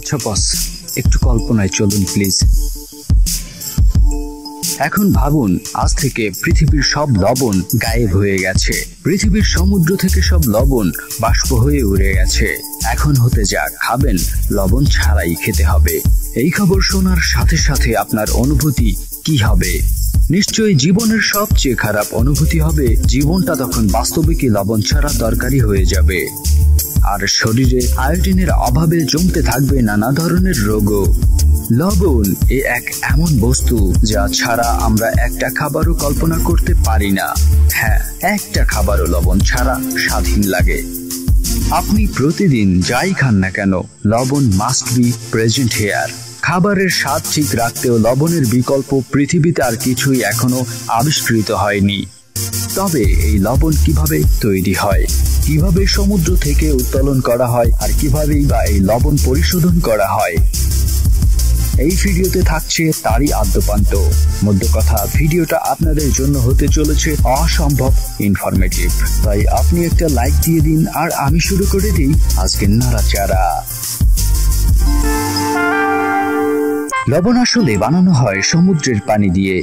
আচ্ছা বস, একটু কল্পনায় চলুন প্লিজ। এখন ভাবুন, আজ থেকে পৃথিবীর সব লবণ গায়েব হয়ে গেছে। পৃথিবীর সমুদ্র থেকে সব লবণ বাষ্প হয়ে উড়ে গেছে। এখন হতে যা খাবেন, লবণ ছাড়াই খেতে হবে। এই খবর শোনার সাথে সাথে আপনার অনুভূতি কি হবে? নিশ্চয়ই জীবনের সবচেয়ে খারাপ অনুভূতি হবে, জীবনটা তখন বাস্তবিকই লবণ ছাড়া তরকারি হয়ে যাবে। আর শরীরে আয়োডিনের অভাবে জমতে থাকবে নানা ধরনের রোগও। লবণ এক এমন বস্তু যা ছাড়া আমরা একটা খাবারও কল্পনা করতে পারি না। হ্যাঁ, একটা খাবারও লবণ ছাড়া স্বাধীন লাগে। আপনি প্রতিদিন যাই খান না কেন, লবণ মাস্ট বি প্রেজেন্ট হিয়ার। খাবারের স্বাদ ঠিক রাখতেও লবণের বিকল্প পৃথিবীতে আর কিছুই এখনো আবিষ্কৃত হয়নি। তবে এই লবণ কিভাবে তৈরি হয়, কিভাবে সমুদ্র থেকে উত্তোলন করা হয়, আর কিভাবেই বা এই লবণ পরিশোধন করা হয়, এই ভিডিওতে থাকছে তারই আদ্যপান্ত। মধ্য কথা, ভিডিওটা আপনাদের জন্য হতে চলেছে অসম্ভব ইনফরমেটিভ। তাই আপনি একটা লাইক দিয়ে দিন, আর আমি শুরু করে দিই আজকের নাড়াচাড়া। লবণ আসলে বানানো হয় সমুদ্রের পানি দিয়ে।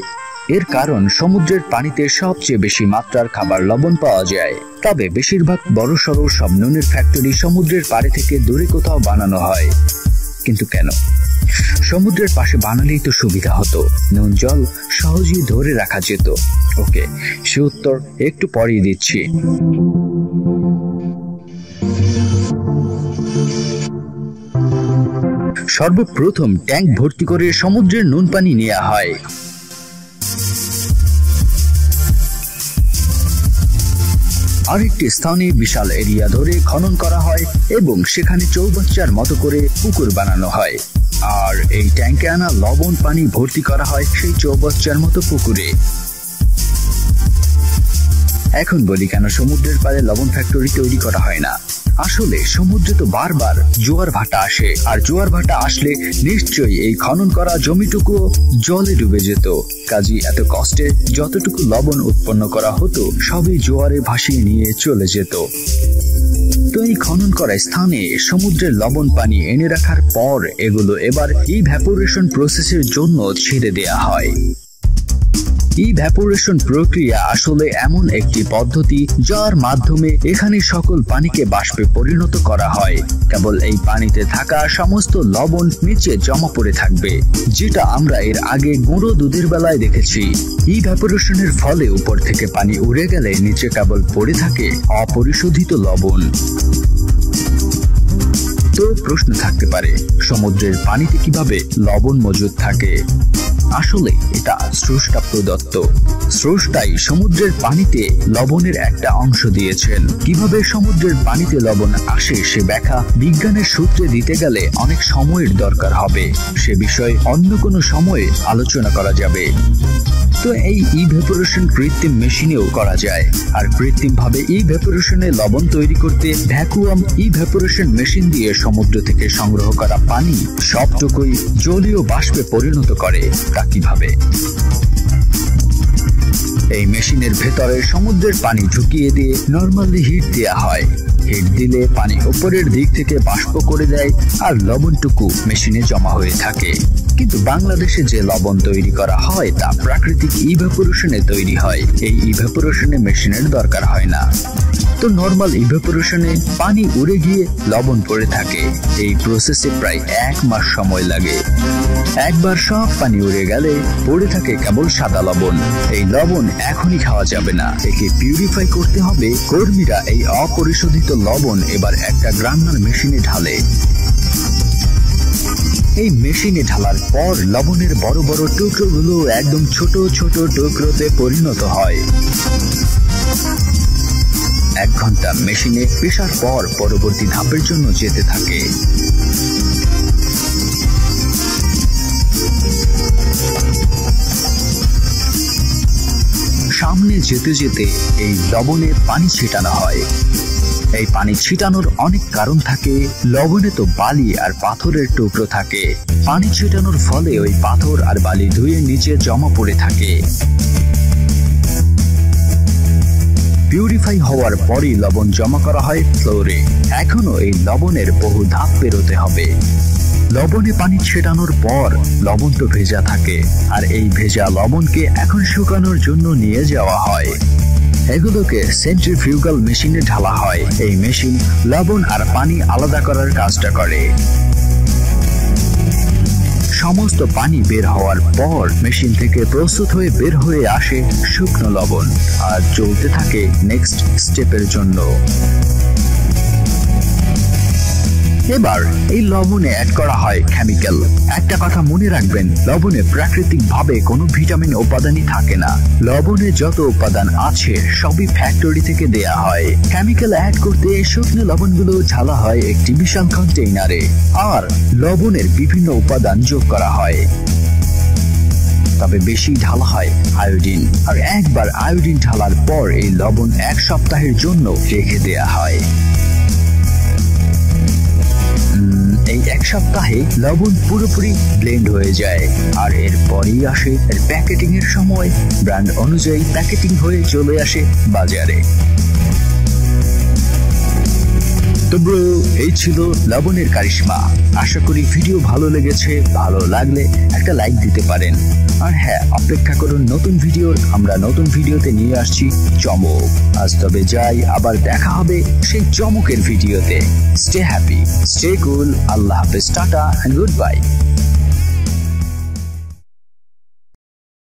এর কারণ, সমুদ্রের পানিতে সবচেয়ে বেশি মাত্রার খাবার লবণ পাওয়া যায়। তবে বেশিরভাগ বড়সড় সব নুনের ফ্যাক্টরি সমুদ্রের পাড়ে থেকে দূরে কোথাও বানানো হয়। কিন্তু কেন? সমুদ্রের পাশে বানালেই তো সুবিধা হতো, নুন জল সহজেই ধরে রাখা যেত। ওকে, সে উত্তর একটু পরেই দিচ্ছি। সর্বপ্রথম ট্যাঙ্ক ভর্তি করে সমুদ্রের নুন পানি নেওয়া হয়। আরেকটি স্থানে বিশাল এরিয়া ধরে খনন করা হয় এবং সেখানে চৌবাচ্চার মতো করে পুকুর বানানো হয়। আর এই ট্যাঙ্কে আনা লবণ পানি ভর্তি করা হয় সেই চৌবাচ্চার মতো পুকুরে। এখন বলি, কেন সমুদ্রের পাড়ে লবণ ফ্যাক্টরি তৈরি করা হয় না? আসলে সমুদ্রে তো বারবার জোয়ার ভাটা আসে, আর জোয়ার ভাটা আসলে নিশ্চয়ই এই খনন করা জমিটুকু জলে ডুবে যেত। কাজেই এত কষ্টে যতটুকু লবণ উৎপন্ন করা হতো সবই জোয়ারে ভাসিয়ে নিয়ে চলে যেত। তো এই খনন করা স্থানে সমুদ্রের লবণ পানি এনে রাখার পর এগুলো এবার ইভ্যাপোরেশন প্রসেসের জন্য ছেড়ে দেয়া হয়। ইভ্যাপোরেশন প্রক্রিয়া আসলে এমন একটি পদ্ধতি যার মাধ্যমে এখানে সকল পানিকে বাষ্পে পরিণত করা হয়। কেবল এই পানিতে থাকা সমস্ত লবণ নিচে জমা পড়ে থাকবে, যেটা আমরা এর আগে গুঁড়ো দুধের বেলায় দেখেছি। ইভ্যাপোরেশনের ফলে উপর থেকে পানি উড়ে গেলে নিচে কেবল পড়ে থাকে অপরিশোধিত লবণ। তো প্রশ্ন থাকতে পারে, সমুদ্রের পানিতে কিভাবে লবণ মজুদ থাকে? আসলে এটা স্রষ্টা প্রদত্ত। স্রষ্টাই সমুদ্রের পানিতে লবণের একটা অংশ দিয়েছেন। কিভাবে সমুদ্রের পানিতে লবণ আসে সে ব্যাখ্যা বিজ্ঞানের সূত্রে দিতে গেলে অনেক সময়ের দরকার হবে। সে বিষয়ে অন্য কোনো সময়ে আলোচনা করা যাবে। তো এই ইভ্যাপোরেশন কৃত্রিম মেশিনেও করা যায়। আর কৃত্রিমভাবে ইভ্যাপোরেশনে লবণ তৈরি করতে ভ্যাকুয়াম ইভ্যাপোরেশন মেশিন দিয়ে সমুদ্র থেকে সংগ্রহ করা পানি সবটুকুই জলীয় বাষ্পে পরিণত করে। তা কিভাবে? এই মেশিনের ভেতরে সমুদ্রের পানি ঢুকিয়ে দিয়ে নরমালি হিট দেওয়া হয়। হিট দিলে পানি উপরের দিক থেকে বাষ্প করে দেয়, আর লবণটুকু মেশিনে জমা হয়ে থাকে। কিন্তু বাংলাদেশে যে লবণ তৈরি করা হয় তা প্রাকৃতিক ইভ্যাপোরেশনে তৈরি হয়। এই ইভ্যাপোরেশনে মেশিনের দরকার হয় না। তো নরমাল ইভ্যাপোরেশনে পানি উড়ে গিয়ে লবণ পড়ে থাকে। এই প্রসেসে প্রায় 1 মাস সময় লাগে। একবার সব পানি উড়ে গেলে পড়ে থাকে কেবল সাদা লবণ। এই লবণ এখনই খাওয়া যাবে না, একে পিউরিফাই করতে হবে। কর্মীরা এই অপরিশোধিত লবণ এবার একটা গ্রাইন্ডার মেশিনে ঢালে। এই মেশিনে ঢালার পর লবণের বড় বড় টুকরোগুলো একদম ছোট ছোট টুকরোতে পরিণত হয়। 1 ঘন্টা মেশিনে পেশার পর পরবর্তী ধাপের জন্য যেতে থাকে। সামনে যেতে যেতে এই লবণে পানি ছিটানো হয়। এই পানি ছিটানোর অনেক কারণ থাকে। লবণে তো বালি আর পাথরের টুকরো থাকে। পানি ছিটানোর ফলে ওই পাথর আর বালি ধুয়ে নিচে জমা পড়ে থাকে। পিউরিফাই হওয়ার পরই লবণ জমা করা হয় ফ্লোরে। এখনো এই লবণের বহু ধাপ পেরোতে হবে। লবণে পানি ছেটানোর পর লবণ তো ভেজা থাকে, আর এই ভেজা লবণকে এখন শুকানোর জন্য নিয়ে যাওয়া হয়। এগুলোকে সেন্ট্রিফিউগাল মেশিনে ঢালা হয়। এই মেশিন লবণ আর পানি আলাদা করার কাজটা করে। সমস্ত পানি বের হওয়ার পর মেশিন থেকে প্রস্তুত হয়ে বের হয়ে আসে শুকনো লবণ, আর চলতে থাকে নেক্সট স্টেপের জন্য। এবার এই লবণে অ্যাড করা হয় কেমিক্যাল। একটা কথা মনে রাখবেন, লবণে প্রাকৃতিক ভাবে কোনো ভিটামিন উপাদানই থাকে না। লবণে যত উপাদান আছে সবই ফ্যাক্টরি থেকে দেয়া হয়। কেমিক্যাল অ্যাড করতে শুকনো লবণগুলো ঢালা হয় একটি বিশাল কন্টেইনারে, আর লবণের বিভিন্ন উপাদান যোগ করা হয়। তবে বেশি ঢালা হয় আয়োডিন, আর একবার আয়োডিন ঢালার পর এই লবণ 1 সপ্তাহের জন্য রেখে দেয়া হয়। এই 1 সপ্তাহে লবণ পুরোপুরি ব্লেন্ড হয়ে যায়, আর এরপরই আসে এর প্যাকেটিং এর সময়। ব্র্যান্ড অনুযায়ী প্যাকেটিং হয়ে চলে আসে বাজারে। তো ব্রো, এই ছিল লবণের কারিশমা। আশা করি ভিডিও ভালো লেগেছে। ভালো লাগলে একটা লাইক দিতে পারেন। আর হ্যাঁ, অপেক্ষা করুন নতুন ভিডিওর। আমরা নতুন ভিডিওতে নিয়ে আসছি চমক। আজ তবে যাই, আবার দেখা হবে সেই চমকের ভিডিওতে। Stay happy, stay cool. Allah হাফেজ, টাটা এন্ড গুড বাই।